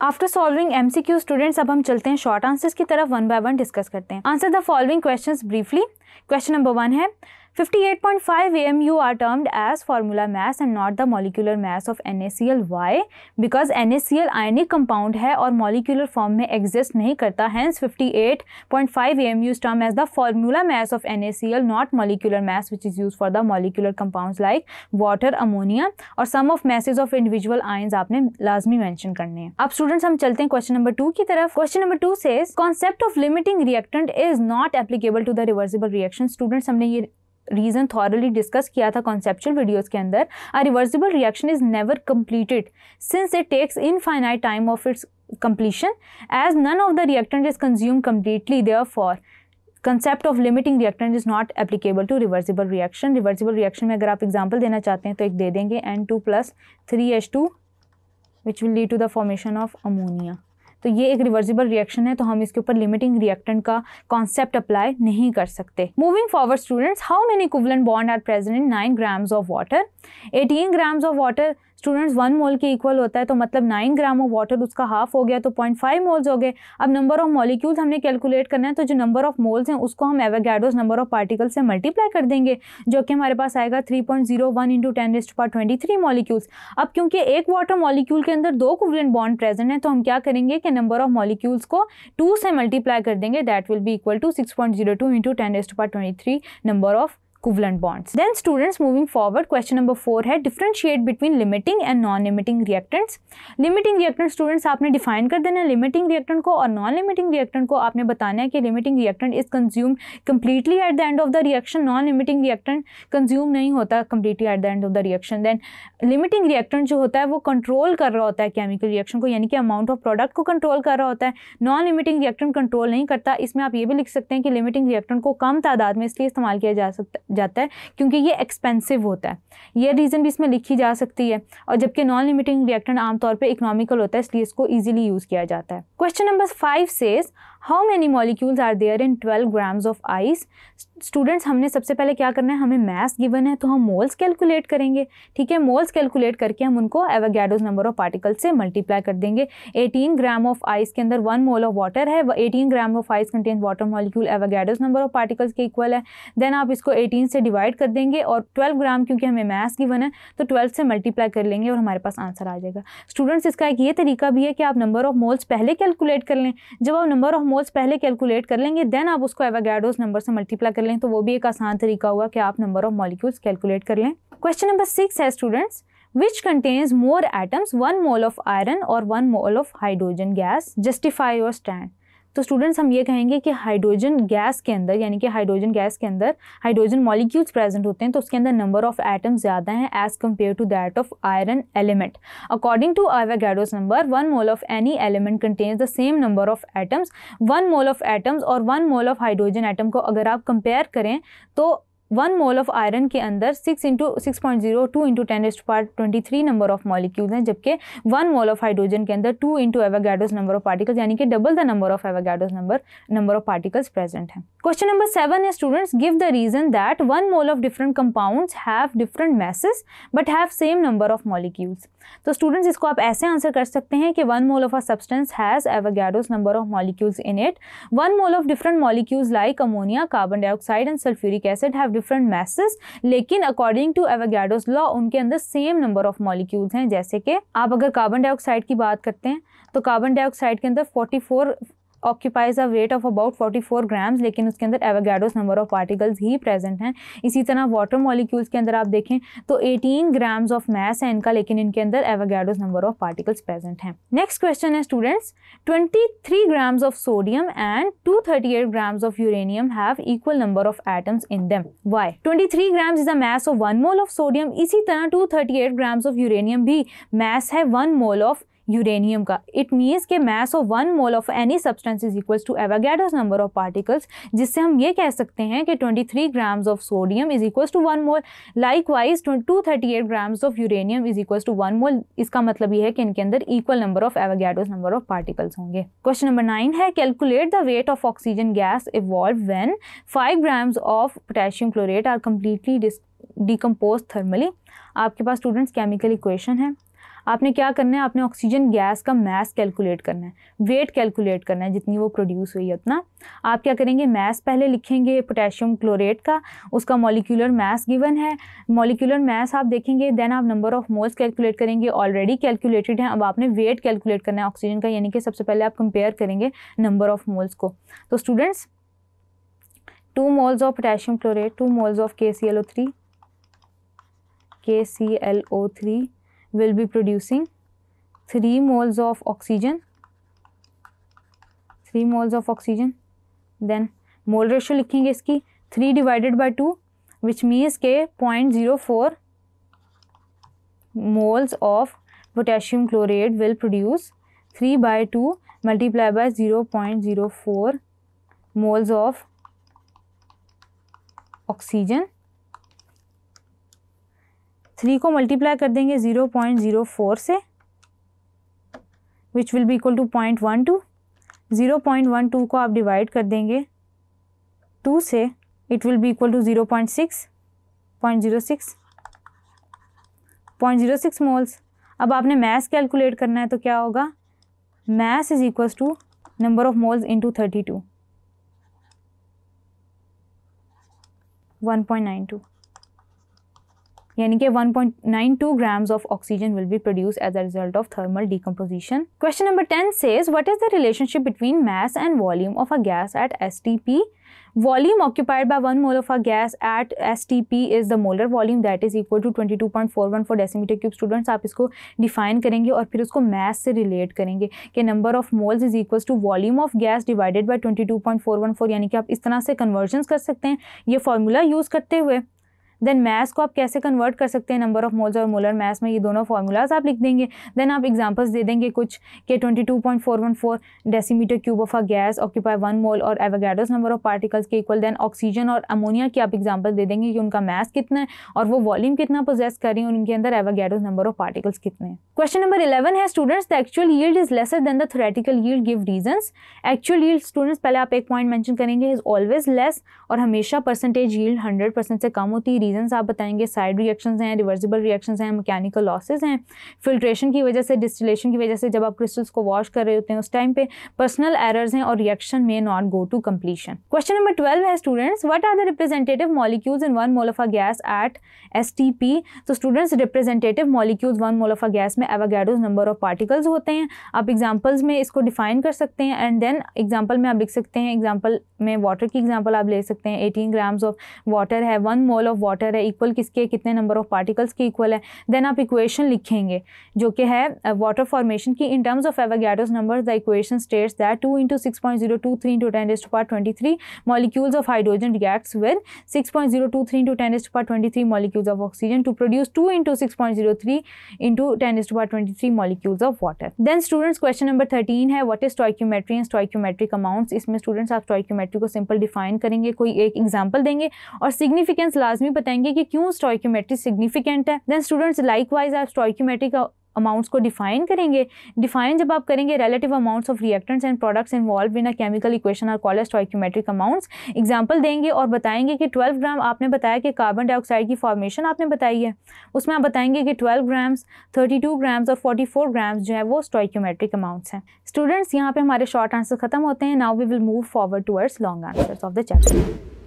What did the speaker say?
After solving MCQ students अब हम चलते हैं शॉर्ट आंसर्स की तरफ, वन बाय वन डिस्कस करते हैं। Answer the following questions briefly. Question number 1 है 58.5 AMU are termed as formula mass and not the molecular mass of NaCl. Why? Because NaCl ionic compound है और molecular form में exist नहीं करता, hence 58.5 AMU is termed as the formula mass of NaCl, not molecular mass, which is used for the molecular compounds like water, ammonia और sum of masses of individual ions आपने लाजमी mention करने हैं। अब students हम चलते हैं question number 2 की तरफ। Question number 2 says concept of limiting reactant is not applicable to the reversible reaction। Students हमने ये रीजन थॉरली डिस्कस किया था कॉन्सेप्चुअल वीडियोस के अंदर। A reversible reaction is never completed since it takes infinite time of its completion as none of the reactant is consumed completely, therefore concept of limiting reactant is not applicable to reversible reaction। reversible reaction में अगर आप example देना चाहते हैं तो एक दे देंगे N2 + 3H2 which will lead to the formation of ammonia। तो ये एक रिवर्सिबल रिएक्शन है, तो हम इसके ऊपर लिमिटिंग रिएक्टेंट का कॉन्सेप्ट अप्लाई नहीं कर सकते। Moving forward students, how many equivalent bond are present in 9 grams of water. 18 grams of water students 1 mole के इक्वल होता है, तो मतलब 9 ग्राम ऑफ वाटर उसका हाफ हो गया, तो 0.5 मोल्स हो गए। अब नंबर ऑफ मॉलिक्यूल्स हमने कैलकुलेट करना है, तो जो नंबर ऑफ मोल्स हैं उसको हम एवोगाड्रोस नंबर ऑफ पार्टिकल से मल्टीप्लाई कर देंगे, जो कि हमारे पास आएगा 3.01 इंटू 10⁻23 मॉलिक्यूल्स। अब क्योंकि एक वाटर मॉलिक्यूल के अंदर 2 कोवेलेंट बॉन्ड प्रेजेंट है, तो हम क्या करेंगे कि नंबर ऑफ मॉलिक्यूल्स को 2 से मल्टीप्लाई कर देंगे, that will be equal to 6.02 into 10⁻23 number of covalent bonds। Then students moving forward, question number 4 है differentiate between limiting and non-limiting reactants। limiting reactant students आपने define कर देना है limiting reactant को, और non-limiting reactant को आपने बताना है कि limiting reactant is consumed completely at the end of the reaction, non-limiting reactant consume नहीं होता completely at the end of the reaction। then limiting reactant जो होता है वो control कर रहा होता है chemical reaction को, यानी कि amount of product को control कर रहा होता है। non-limiting reactant control नहीं करता। इसमें आप ये भी लिख सकते हैं कि limiting reactant को कम तादाद में इसलिए इस्तेमाल किया जाता है क्योंकि ये एक्सपेंसिव होता है, ये रीजन भी इसमें लिखी जा सकती है। और जबकि नॉन लिमिटिंग रिएक्टेंट आमतौर पे इकोनॉमिकल होता है, इसलिए इसको इजीली यूज किया जाता है। Question number 5 says how many molecules are there in 12 grams of ice. Students हमने सबसे पहले क्या करना है, हमें मास गिवन है तो हम मोल्स कैलकुलेट करेंगे। ठीक है, मोल्स कैलकुलेट करके हम उनको एवोगाड्रोस नंबर ऑफ पार्टिकल से मल्टीप्लाई कर देंगे। 18 ग्राम ऑफ आइस के अंदर 1 मोल ऑफ वाटर है, 18 gram of ice contain water molecule Avogadro's number of particles के इक्वल है। देन आप इसको 18 से डिवाइड कर देंगे और 12 ग्राम क्योंकि हमें मास गिवन है तो 12 से मल्टीप्लाई कर लेंगे और हमारे पास आंसर आ जाएगा। स्टूडेंट्स इसका एक ये तरीका भी है कि आप नंबर ऑफ मोल्स पहले कैलकुलेट कर लें। जब आप नंबर ऑफ मोल्स पहले कैलकुलेट कर लेंगे देन आप उसको एवोगाड्रोस नंबर से मल्टीप्लाई कर लें, तो वो भी एक आसान तरीका हुआ कि आप नंबर ऑफ मॉलिक्यूल्स कैलकुलेट कर लें। क्वेश्चन नंबर 6 है students which contains more atoms, 1 mole of iron or 1 mole of hydrogen gas, justify your stand। तो स्टूडेंट्स हम ये कहेंगे कि हाइड्रोजन गैस के अंदर, यानी कि हाइड्रोजन गैस के अंदर हाइड्रोजन मॉलिक्यूल्स प्रेजेंट होते हैं, तो उसके अंदर नंबर ऑफ एटम्स ज़्यादा हैं as compare to that of iron element. According to Avogadro's number 1 mole of any element contains the same number of atoms. 1 mole of atoms और 1 मोल ऑफ हाइड्रोजन एटम को अगर आप compare करें तो 1 mole of iron के अंदर 6.02 into 10⁻23 number of molecules हैं, जबकि 1 मोल ऑफ हाइड्रोजन के अंदर 2 into Avogadro's number of particles, यानी कि double the number of Avogadro's number of particles present हैं। क्वेश्चन नंबर 7 है students give the reason that 1 mole of different compounds have different masses but have same number of molecules. तो students इसको आप ऐसे answer कर सकते हैं कि 1 mole of a substance has Avogadro's number of molecules in it. 1 mole of different molecules like ammonia, carbon dioxide and sulphuric acid have different masses, लेकिन according to Avogadro's law उनके अंदर सेम नंबर ऑफ मॉलिक्यूल्स हैं। जैसे कि आप अगर carbon dioxide की बात करते हैं तो कार्बन डाइऑक्साइड के अंदर 44 occupies a weight of about 44 grams, लेकिन उसके अंदर Avogadro's number of particles he present हैं। इसी तरह वाटर मॉलिक्यूल्स के अंदर आप देखें तो 18 ग्राम्स ऑफ मास है इनका, लेकिन इनके अंदर Avogadro's number of particles present हैं। नेक्स्ट क्वेश्चन है students 23 grams of sodium and 238 grams of uranium have equal number of atoms in them. Why? 23 grams is the mass of 1 mole of sodium, इसी तरह 238 grams of uranium भी mass है 1 mole of uranium का। It means के mass of 1 mole of any substance is equals to Avogadro's number of particles, जिससे हम ये कह सकते हैं कि 23 grams of sodium is equals to 1 mole. Likewise 238 grams of uranium is equals to 1 mole. इसका मतलब ये है कि इनके अंदर equal number of Avogadro's number of particles होंगे। क्वेश्चन नंबर 9 है calculate the weight of oxygen gas evolve when 5 grams of potassium chlorate are completely decompose thermally. आपके पास स्टूडेंट्स केमिकल इक्वेशन है। आपने क्या करना है, आपने ऑक्सीजन गैस का मास कैलकुलेट करना है, वेट कैलकुलेट करना है, जितनी वो प्रोड्यूस हुई है उतना। आप क्या करेंगे, मास पहले लिखेंगे पोटेशियम क्लोरेट का, उसका मॉलिक्यूलर मास गिवन है, मॉलिक्यूलर मास आप देखेंगे, देन आप नंबर ऑफ मोल्स कैलकुलेट करेंगे, ऑलरेडी कैलकुलेटेड है। अब आपने वेट कैलकुलेट करना है ऑक्सीजन का, यानी कि सबसे पहले आप कंपेयर करेंगे नंबर ऑफ मोल्स को। तो students 2 moles of potassium chlorate, 2 moles of KClO3 will be producing 3 moles of oxygen, 3 moles of oxygen. Then mole ratio लिखेंगे इसकी 3 divided by 2, which means के 0.04 moles of potassium chlorate will produce 3 by 2 multiplied by 0.04 moles of oxygen. 3 को multiply कर देंगे 0.04 से, which will be equal to 0.12। 0.12 को आप divide कर देंगे 2 से, it will be equal to 0.06 moles. अब आपने मास कैलकुलेट करना है, तो क्या होगा, mass is equal to number of moles into 32, 1.92, यानी कि 1.92 grams of oxygen will be produced as a result of thermal decomposition. Question number 10 says, what is the relationship between mass and volume of a gas at STP? Volume occupied by 1 mole of a gas at STP is the molar volume that is equal to 22.414 decimeter cube. Students, आप इसको define करेंगे और फिर उसको mass से relate करेंगे कि number of moles is equal to volume of gas divided by 22.414, यानी कि आप इस तरह से कन्वर्जन्स कर सकते हैं ये फॉर्मूला यूज़ करते हुए। देन मैस को आप कैसे कन्वर्ट कर सकते हैं नंबर ऑफ मोल्स और मोलर मैस में, ये दोनों फार्मूलाज आप लिख देंगे। देन आप एग्जांपल्स दे देंगे कुछ कि 22.414 decimetre cube of a gas occupy 1 मोल और एवोगाड्रोस नंबर ऑफ पार्टिकल्स के इक्वल। देन ऑक्सीजन और अमोनिया की आप एग्जांपल दे देंगे कि उनका मैस कितना है और वो वॉल्यूम कितना पोजेस कर रही है और उनके अंदर एवोगाड्रोस नंबर ऑफ पार्टिकल्स कितने हैं। क्वेश्चन नंबर 11 है students, the actual yield is lesser than the theoretical yield, give reasons. Actual yield students पहले आप एक पॉइंट मेंशन करेंगे, इज ऑलवेज लेस, और हमेशा परसेंटेज यील्ड 100% से कम होती है। रीजंस आप बताएंगे, साइड रिएक्शंस हैं, रिवर्सिबल रिएक्शंस हैं, मैकेनिकल लॉसेस हैं, फिल्ट्रेशन की वजह से, डिस्टिलेशन की वजह से जब आप क्रिस्टल्स को वॉश कर रहे होते हैं उस टाइम पे, पर्सनल एरर्स हैं और रिएक्शन में not go to completion. Question number 12 है students, what are the representative molecules in 1 mole of a gas at STP? तो students representative molecules 1 mole of a gas में एवोगाड्रोस नंबर ऑफ पार्टिकल्स होते हैं। आप examples में इसको define कर सकते हैं एंड देन एग्जांपल में आप लिख सकते हैं, एग्जांपल में वाटर की एग्जांपल आप ले सकते हैं। 18 ग्राम्स ऑफ वाटर है, 1 मोल ऑफ वाटर है, इक्वल किसके, कितने नंबर ऑफ पार्टिकल्स के इक्वल है। देन आप इक्वेशन लिखेंगे जो कि है वाटर फॉर्मेशन की। In terms of Avogadro's number the equation states that 2 × 6.023 × 10⁻23 molecules of hydrogen reacts with 6.023 × 10⁻23 molecules of oxygen to produce 2 × 6.03 × 10⁻23 molecules of water. Then students question number 13 है what is stoichiometry and stoichiometric amounts। इसमें students आप stoichiometry को simple define करेंगे, कोई एक example देंगे और significance लाजमी बताएंगे कि क्यों stoichiometry सिग्निफिकेंट है। देन स्टूडेंट्स लाइकवाइज आप stoichiometric अमाउंट्स को डिफाइन करेंगे। डिफाइन जब आप करेंगे, relative amounts of reactants and products involve in a chemical equation are called as stoichiometric amounts. Example देंगे और बताएंगे कि 12 ग्राम आपने बताया कि कार्बन डाइऑक्साइड की फॉर्मेशन आपने बताई है, उसमें आप बताएंगे कि 12 ग्राम्स, 32 ग्राम्स और 44 ग्राम्स जो है वो स्टोइकियोमेट्रिक अमाउंट्स हैं। स्टूडेंट्स यहाँ पे हमारे शॉर्ट आंसर खत्म होते हैं। Now we will move forward towards long answers of the chapter.